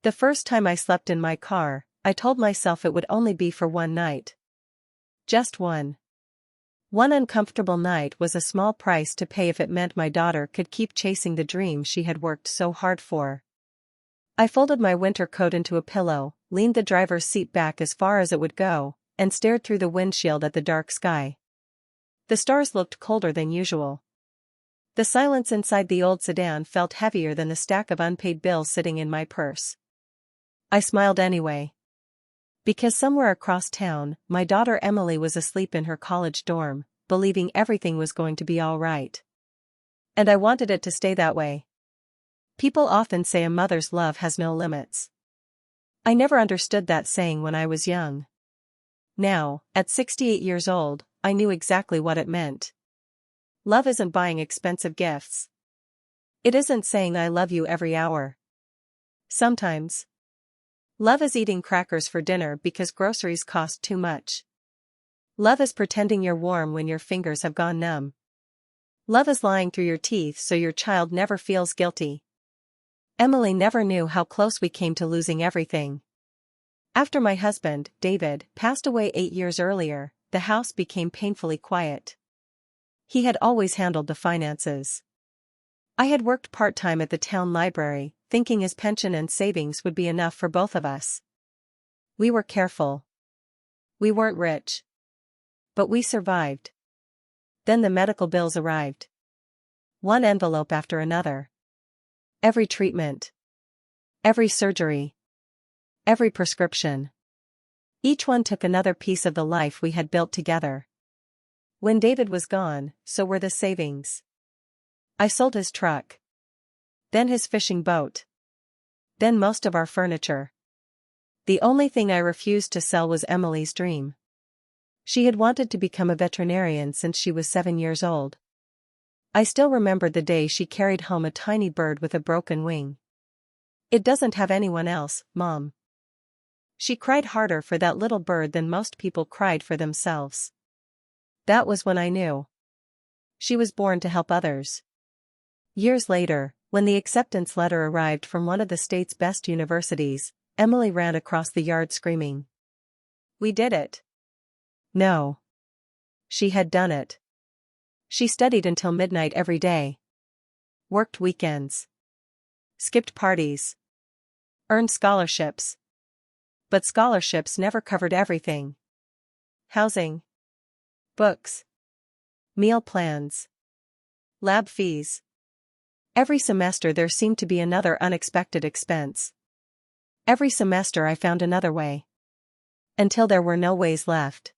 The first time I slept in my car, I told myself it would only be for one night. Just one. One uncomfortable night was a small price to pay if it meant my daughter could keep chasing the dream she had worked so hard for. I folded my winter coat into a pillow, leaned the driver's seat back as far as it would go, and stared through the windshield at the dark sky. The stars looked colder than usual. The silence inside the old sedan felt heavier than the stack of unpaid bills sitting in my purse. I smiled anyway. Because somewhere across town, my daughter Emily was asleep in her college dorm, believing everything was going to be all right. And I wanted it to stay that way. People often say a mother's love has no limits. I never understood that saying when I was young. Now, at 68 years old, I knew exactly what it meant. Love isn't buying expensive gifts. It isn't saying I love you every hour. Sometimes. Love is eating crackers for dinner because groceries cost too much. Love is pretending you're warm when your fingers have gone numb. Love is lying through your teeth so your child never feels guilty. Emily never knew how close we came to losing everything. After my husband, David, passed away 8 years earlier, the house became painfully quiet. He had always handled the finances. I had worked part-time at the town library, thinking his pension and savings would be enough for both of us. We were careful. We weren't rich. But we survived. Then the medical bills arrived. One envelope after another. Every treatment. Every surgery. Every prescription. Each one took another piece of the life we had built together. When David was gone, so were the savings. I sold his truck. Then his fishing boat. Then most of our furniture. The only thing I refused to sell was Emily's dream. She had wanted to become a veterinarian since she was 7 years old. I still remembered the day she carried home a tiny bird with a broken wing. "It doesn't have anyone else, Mom." She cried harder for that little bird than most people cried for themselves. That was when I knew. She was born to help others. Years later, when the acceptance letter arrived from one of the state's best universities, Emily ran across the yard screaming. "We did it." No. She had done it. She studied until midnight every day. Worked weekends. Skipped parties. Earned scholarships. But scholarships never covered everything. Housing. Books. Meal plans. Lab fees. Every semester there seemed to be another unexpected expense. Every semester I found another way. Until there were no ways left.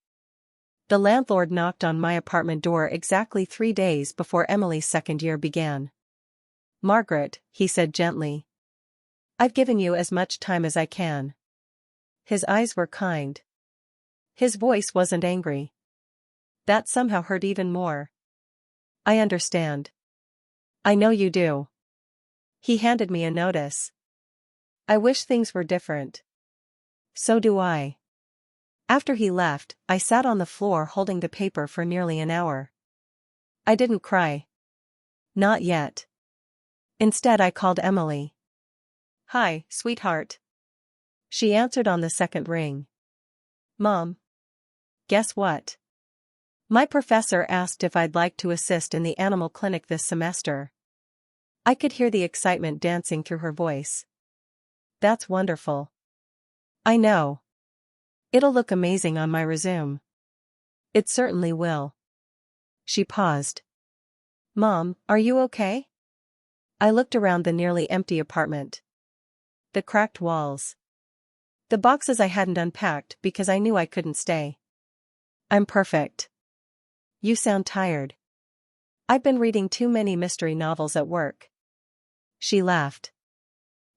The landlord knocked on my apartment door exactly 3 days before Emily's second year began. "Margaret," he said gently. "I've given you as much time as I can." His eyes were kind. His voice wasn't angry. That somehow hurt even more. "I understand. I know you do." He handed me a notice. "I wish things were different." "So do I." After he left, I sat on the floor holding the paper for nearly an hour. I didn't cry. Not yet. Instead I called Emily. "Hi, sweetheart." She answered on the second ring. "Mom. Guess what? My professor asked if I'd like to assist in the animal clinic this semester." I could hear the excitement dancing through her voice. "That's wonderful." "I know. It'll look amazing on my resume." "It certainly will." She paused. "Mom, are you okay?" I looked around the nearly empty apartment. The cracked walls. The boxes I hadn't unpacked because I knew I couldn't stay. "I'm perfect." "You sound tired." "I've been reading too many mystery novels at work." She laughed.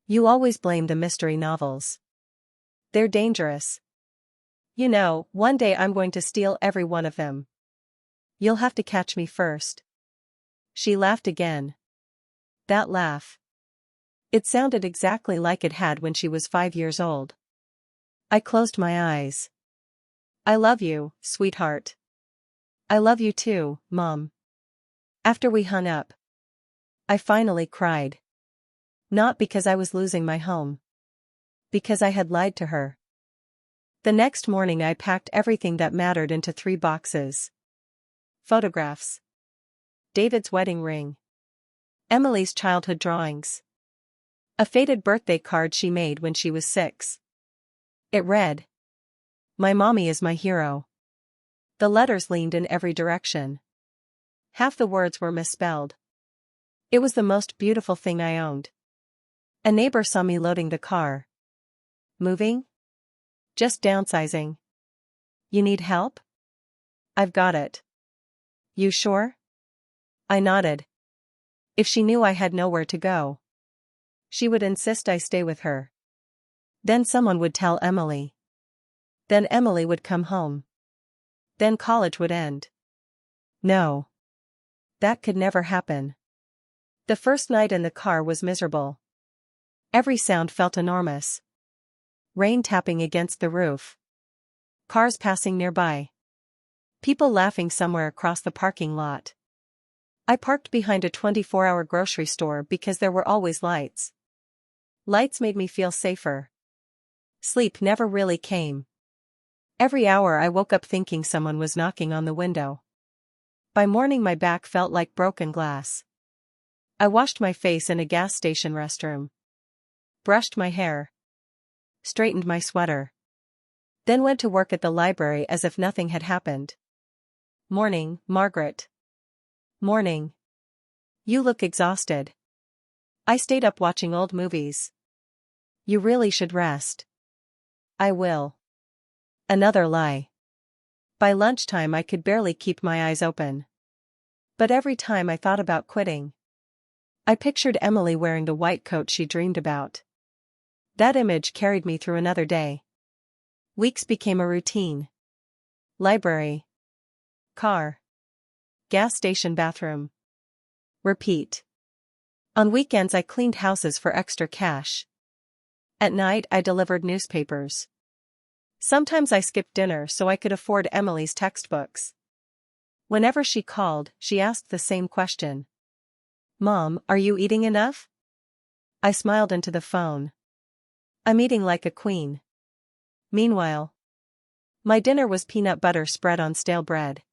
"You always blame the mystery novels. They're dangerous. You know, one day I'm going to steal every one of them. You'll have to catch me first." She laughed again. That laugh. It sounded exactly like it had when she was 5 years old. I closed my eyes. "I love you, sweetheart." "I love you too, Mom." After we hung up, I finally cried. Not because I was losing my home. Because I had lied to her. The next morning I packed everything that mattered into 3 boxes. Photographs. David's wedding ring. Emily's childhood drawings. A faded birthday card she made when she was 6. It read, "My mommy is my hero." The letters leaned in every direction. Half the words were misspelled. It was the most beautiful thing I owned. A neighbor saw me loading the car. Moving? Just downsizing. You need help? I've got it. You sure? I nodded. If she knew I had nowhere to go, she would insist I stay with her. Then someone would tell Emily. Then Emily would come home. Then college would end. No. That could never happen. The first night in the car was miserable. Every sound felt enormous. Rain tapping against the roof. Cars passing nearby. People laughing somewhere across the parking lot. I parked behind a 24-hour grocery store because there were always lights. Lights made me feel safer. Sleep never really came. Every hour I woke up thinking someone was knocking on the window. By morning my back felt like broken glass. I washed my face in a gas station restroom. Brushed my hair. Straightened my sweater. Then went to work at the library as if nothing had happened. Morning, Margaret. Morning. You look exhausted. I stayed up watching old movies. You really should rest. I will. Another lie. By lunchtime I could barely keep my eyes open. But every time I thought about quitting, I pictured Emily wearing the white coat she dreamed about. That image carried me through another day. Weeks became a routine. Library. Car. Gas station bathroom. Repeat. On weekends I cleaned houses for extra cash. At night I delivered newspapers. Sometimes I skipped dinner so I could afford Emily's textbooks. Whenever she called, she asked the same question. Mom, are you eating enough? I smiled into the phone. I'm eating like a queen. Meanwhile, my dinner was peanut butter spread on stale bread.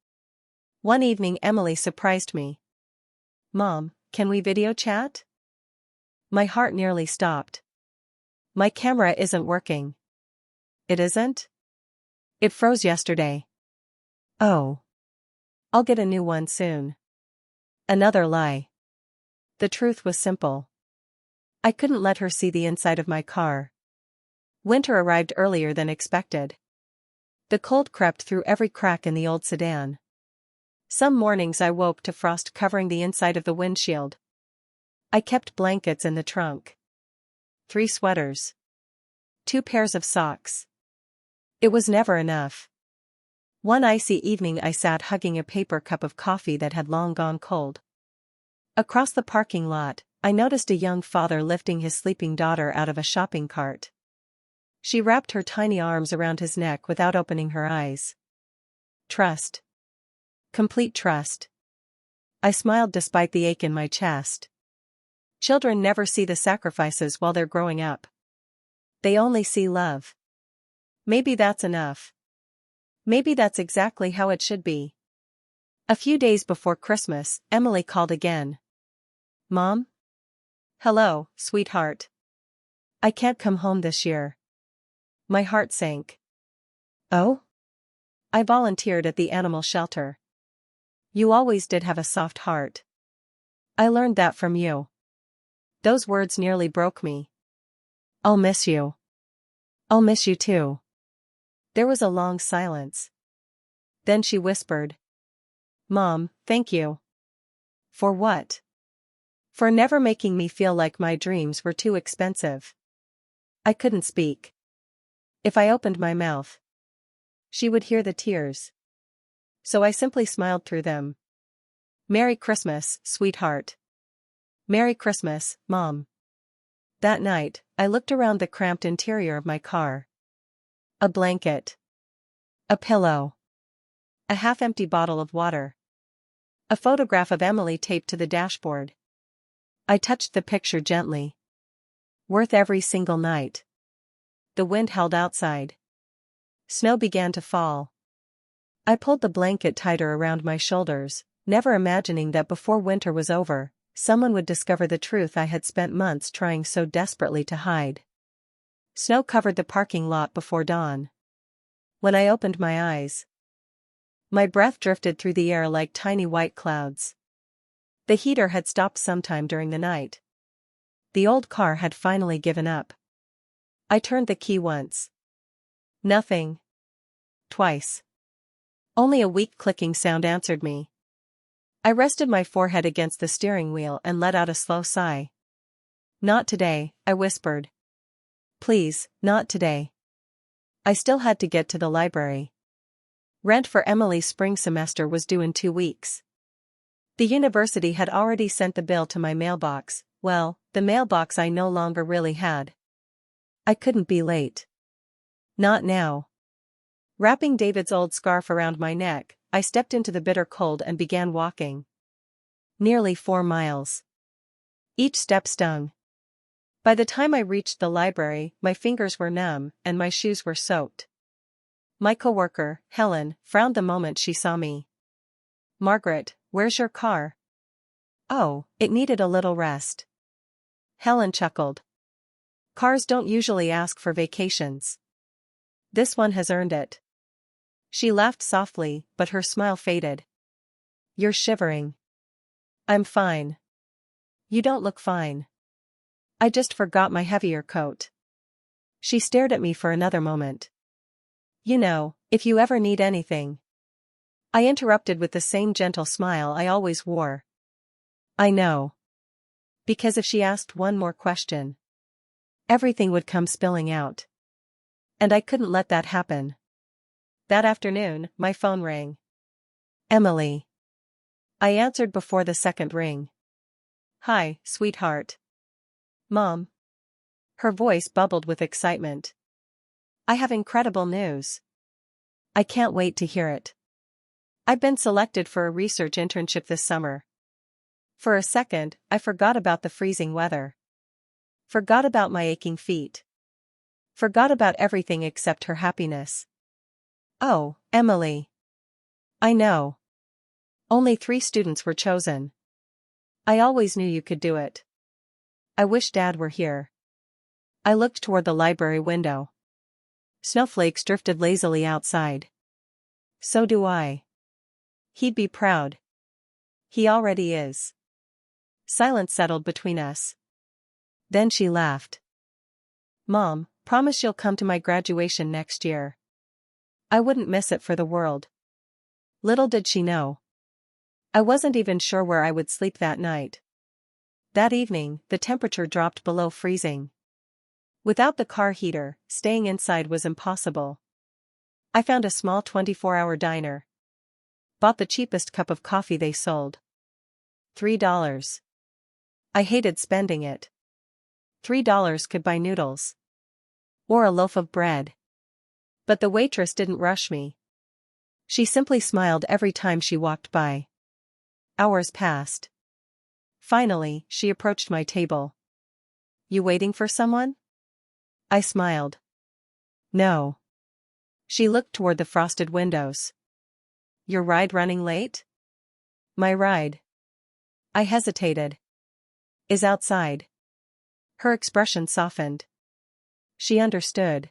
One evening Emily surprised me. Mom, can we video chat? My heart nearly stopped. My camera isn't working. It isn't? It froze yesterday. Oh. I'll get a new one soon. Another lie. The truth was simple. I couldn't let her see the inside of my car. Winter arrived earlier than expected. The cold crept through every crack in the old sedan. Some mornings I woke to frost covering the inside of the windshield. I kept blankets in the trunk. 3 sweaters. 2 pairs of socks. It was never enough. One icy evening I sat hugging a paper cup of coffee that had long gone cold. Across the parking lot, I noticed a young father lifting his sleeping daughter out of a shopping cart. She wrapped her tiny arms around his neck without opening her eyes. Trust. Complete trust. I smiled despite the ache in my chest. Children never see the sacrifices while they're growing up. They only see love. Maybe that's enough. Maybe that's exactly how it should be. A few days before Christmas, Emily called again. Mom? Hello, sweetheart. I can't come home this year. My heart sank. Oh? I volunteered at the animal shelter. You always did have a soft heart. I learned that from you. Those words nearly broke me. I'll miss you. I'll miss you too. There was a long silence. Then she whispered. Mom, thank you. For what? For never making me feel like my dreams were too expensive. I couldn't speak. If I opened my mouth, she would hear the tears. So I simply smiled through them. Merry Christmas, sweetheart. Merry Christmas, Mom. That night, I looked around the cramped interior of my car. A blanket. A pillow. A half-empty bottle of water. A photograph of Emily taped to the dashboard. I touched the picture gently. Worth every single night. The wind howled outside. Snow began to fall. I pulled the blanket tighter around my shoulders, never imagining that before winter was over, someone would discover the truth I had spent months trying so desperately to hide. Snow covered the parking lot before dawn. When I opened my eyes, my breath drifted through the air like tiny white clouds. The heater had stopped sometime during the night. The old car had finally given up. I turned the key once. Nothing. Twice. Only a weak clicking sound answered me. I rested my forehead against the steering wheel and let out a slow sigh. Not today, I whispered. Please, not today. I still had to get to the library. Rent for Emily's spring semester was due in 2 weeks. The university had already sent the bill to my mailbox, well, the mailbox I no longer really had. I couldn't be late. Not now. Wrapping David's old scarf around my neck, I stepped into the bitter cold and began walking. Nearly 4 miles. Each step stung. By the time I reached the library, my fingers were numb and my shoes were soaked. My coworker, Helen, frowned the moment she saw me. Margaret, where's your car? Oh, it needed a little rest. Helen chuckled. Cars don't usually ask for vacations. This one has earned it. She laughed softly, but her smile faded. You're shivering. I'm fine. You don't look fine. I just forgot my heavier coat. She stared at me for another moment. You know, if you ever need anything. I interrupted with the same gentle smile I always wore. I know. Because if she asked one more question, everything would come spilling out. And I couldn't let that happen. That afternoon, my phone rang. Emily. I answered before the second ring. Hi, sweetheart. Mom. Her voice bubbled with excitement. I have incredible news. I can't wait to hear it. I've been selected for a research internship this summer. For a second, I forgot about the freezing weather. Forgot about my aching feet. Forgot about everything except her happiness. Oh, Emily. I know. Only 3 students were chosen. I always knew you could do it. I wish Dad were here. I looked toward the library window. Snowflakes drifted lazily outside. So do I. He'd be proud. He already is. Silence settled between us. Then she laughed. Mom, promise you'll come to my graduation next year. I wouldn't miss it for the world. Little did she know. I wasn't even sure where I would sleep that night. That evening, the temperature dropped below freezing. Without the car heater, staying inside was impossible. I found a small 24-hour diner. Bought the cheapest cup of coffee they sold. $3. I hated spending it. $3 could buy noodles. Or a loaf of bread. But the waitress didn't rush me. She simply smiled every time she walked by. Hours passed. Finally, she approached my table. You waiting for someone? I smiled. No. She looked toward the frosted windows. Your ride running late? My ride. I hesitated. Is outside. Her expression softened. She understood.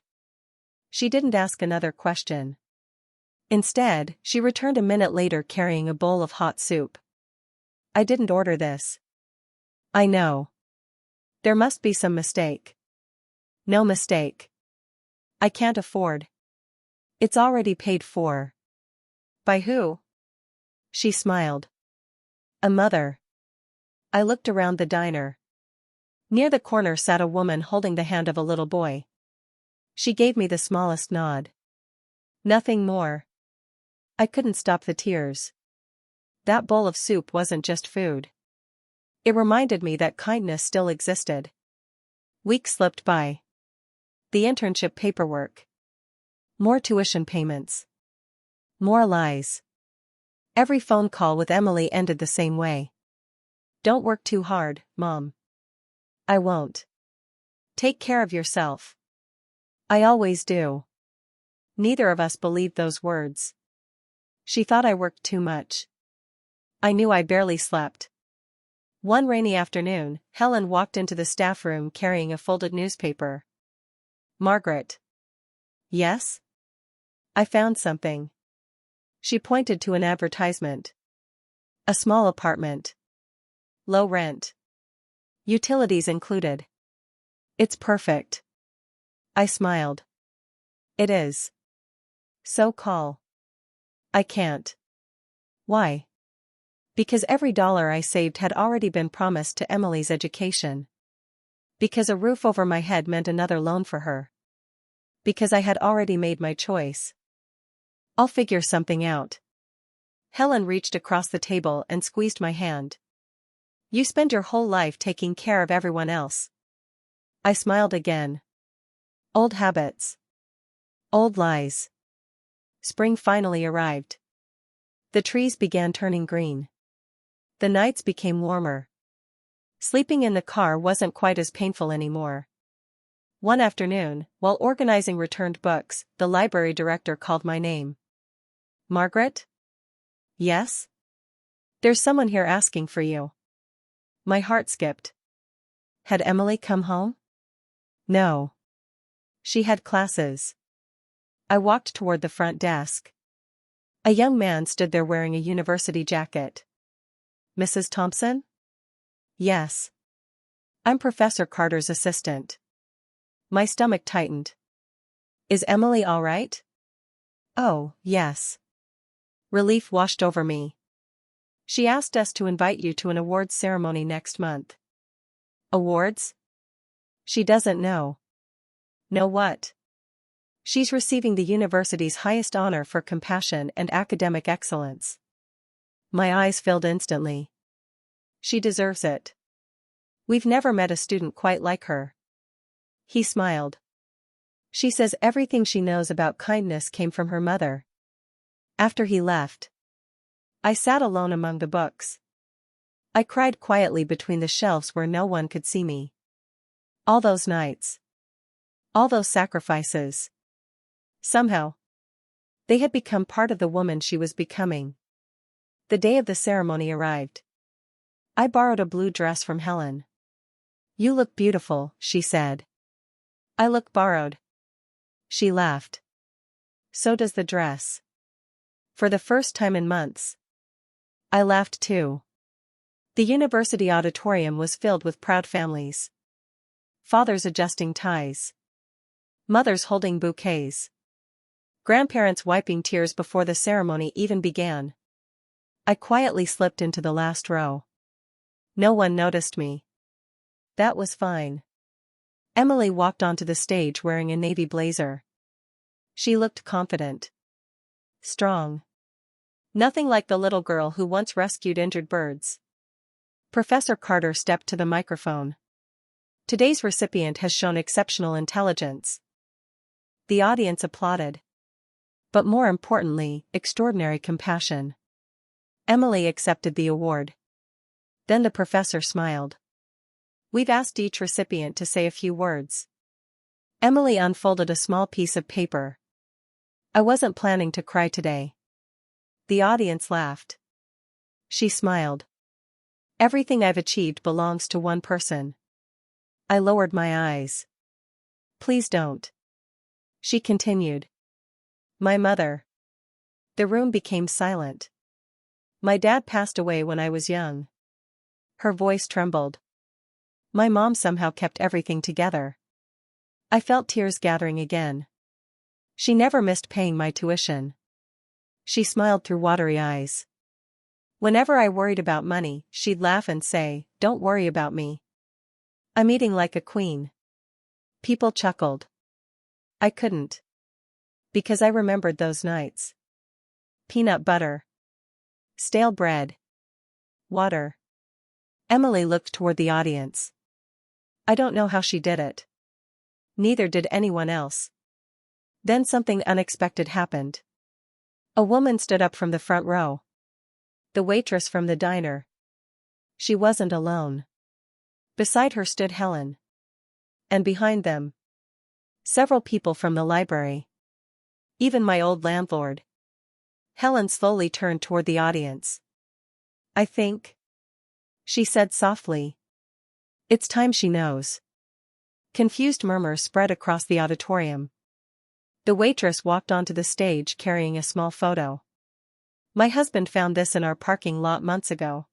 She didn't ask another question. Instead, she returned a minute later carrying a bowl of hot soup. I didn't order this. I know. There must be some mistake. No mistake. I can't afford. It's already paid for. By who? She smiled. A mother. I looked around the diner. Near the corner sat a woman holding the hand of a little boy. She gave me the smallest nod. Nothing more. I couldn't stop the tears. That bowl of soup wasn't just food. It reminded me that kindness still existed. Weeks slipped by. The internship paperwork. More tuition payments. More lies. Every phone call with Emily ended the same way. Don't work too hard, Mom. I won't. Take care of yourself. I always do. Neither of us believed those words. She thought I worked too much. I knew I barely slept. One rainy afternoon, Helen walked into the staff room carrying a folded newspaper. Margaret. Yes? I found something. She pointed to an advertisement. A small apartment. Low rent. Utilities included. It's perfect. I smiled. It is. So call. I can't. Why? Because every dollar I saved had already been promised to Emily's education. Because a roof over my head meant another loan for her. Because I had already made my choice. I'll figure something out. Helen reached across the table and squeezed my hand. You spend your whole life taking care of everyone else. I smiled again. Old habits. Old lies. Spring finally arrived. The trees began turning green. The nights became warmer. Sleeping in the car wasn't quite as painful anymore. One afternoon, while organizing returned books, the library director called my name. Margaret? Yes? There's someone here asking for you. My heart skipped. Had Emily come home? No. She had classes. I walked toward the front desk. A young man stood there wearing a university jacket. Mrs. Thompson? Yes. I'm Professor Carter's assistant. My stomach tightened. Is Emily all right? Oh, yes. Relief washed over me. She asked us to invite you to an awards ceremony next month. Awards? She doesn't know. Know what? She's receiving the university's highest honor for compassion and academic excellence. My eyes filled instantly. She deserves it. We've never met a student quite like her. He smiled. She says everything she knows about kindness came from her mother. After he left, I sat alone among the books. I cried quietly between the shelves where no one could see me. All those nights. All those sacrifices. Somehow, they had become part of the woman she was becoming. The day of the ceremony arrived. I borrowed a blue dress from Helen. You look beautiful, she said. I look borrowed. She laughed. So does the dress. For the first time in months. I laughed too. The university auditorium was filled with proud families. Fathers adjusting ties. Mothers holding bouquets. Grandparents wiping tears before the ceremony even began. I quietly slipped into the last row. No one noticed me. That was fine. Emily walked onto the stage wearing a navy blazer. She looked confident. Strong. Nothing like the little girl who once rescued injured birds. Professor Carter stepped to the microphone. Today's recipient has shown exceptional intelligence. The audience applauded. But more importantly, extraordinary compassion. Emily accepted the award. Then the professor smiled. We've asked each recipient to say a few words. Emily unfolded a small piece of paper. I wasn't planning to cry today. The audience laughed. She smiled. Everything I've achieved belongs to one person. I lowered my eyes. Please don't. She continued. My mother. The room became silent. My dad passed away when I was young. Her voice trembled. My mom somehow kept everything together. I felt tears gathering again. She never missed paying my tuition. She smiled through watery eyes. Whenever I worried about money, she'd laugh and say, "Don't worry about me. I'm eating like a queen." People chuckled. I couldn't. Because I remembered those nights. Peanut butter. Stale bread. Water. Emily looked toward the audience. I don't know how she did it. Neither did anyone else. Then something unexpected happened. A woman stood up from the front row. The waitress from the diner. She wasn't alone. Beside her stood Helen. And behind them, Several people from the library. Even my old landlord. Helen slowly turned toward the audience. I think, she said softly. It's time she knows. Confused murmurs spread across the auditorium. The waitress walked onto the stage carrying a small photo. My husband found this in our parking lot months ago.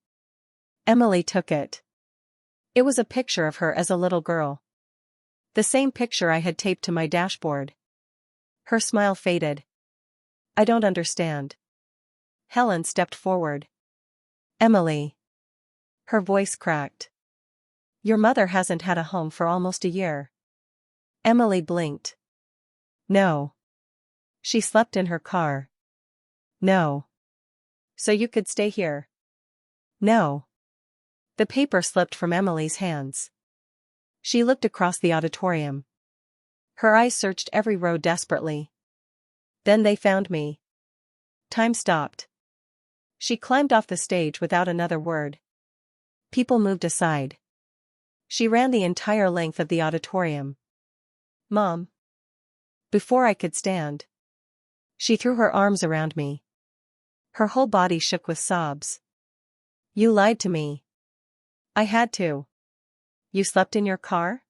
Emily took it. It was a picture of her as a little girl. The same picture I had taped to my dashboard. Her smile faded. I don't understand. Helen stepped forward. Emily. Her voice cracked. Your mother hasn't had a home for almost a year. Emily blinked. No. She slept in her car. No. So you could stay here? No. The paper slipped from Emily's hands. She looked across the auditorium. Her eyes searched every row desperately. Then they found me. Time stopped. She climbed off the stage without another word. People moved aside. She ran the entire length of the auditorium. Mom. Before I could stand. She threw her arms around me. Her whole body shook with sobs. You lied to me. I had to. You slept in your car?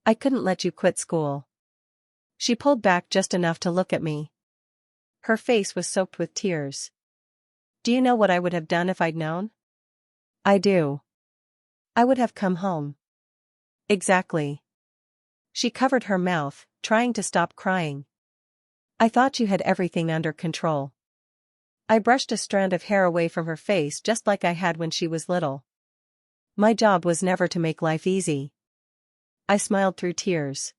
I couldn't let you quit school. She pulled back just enough to look at me. Her face was soaked with tears. Do you know what I would have done if I'd known? I do. I would have come home. Exactly. She covered her mouth, trying to stop crying. I thought you had everything under control. I brushed a strand of hair away from her face just like I had when she was little. My job was never to make life easy. I smiled through tears.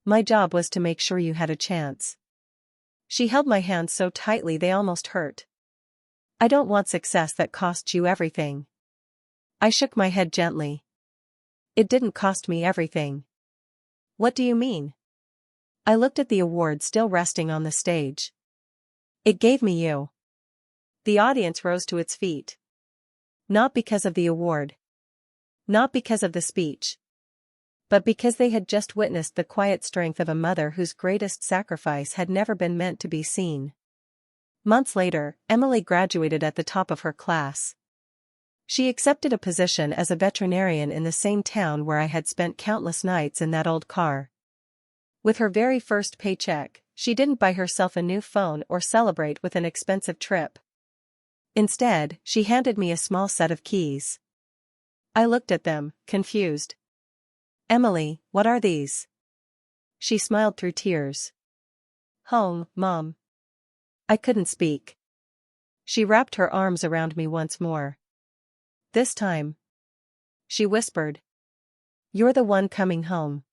My job was to make sure you had a chance. She held my hands so tightly they almost hurt. I don't want success that costs you everything. I shook my head gently. It didn't cost me everything. What do you mean? I looked at the award still resting on the stage. It gave me you. The audience rose to its feet. Not because of the award. Not because of the speech. But because they had just witnessed the quiet strength of a mother whose greatest sacrifice had never been meant to be seen. Months later, Emily graduated at the top of her class. She accepted a position as a veterinarian in the same town where I had spent countless nights in that old car. With her very first paycheck, she didn't buy herself a new phone or celebrate with an expensive trip. Instead, she handed me a small set of keys. I looked at them, confused. Emily, what are these? She smiled through tears. Home, Mom. I couldn't speak. She wrapped her arms around me once more. This time. She whispered. You're the one coming home.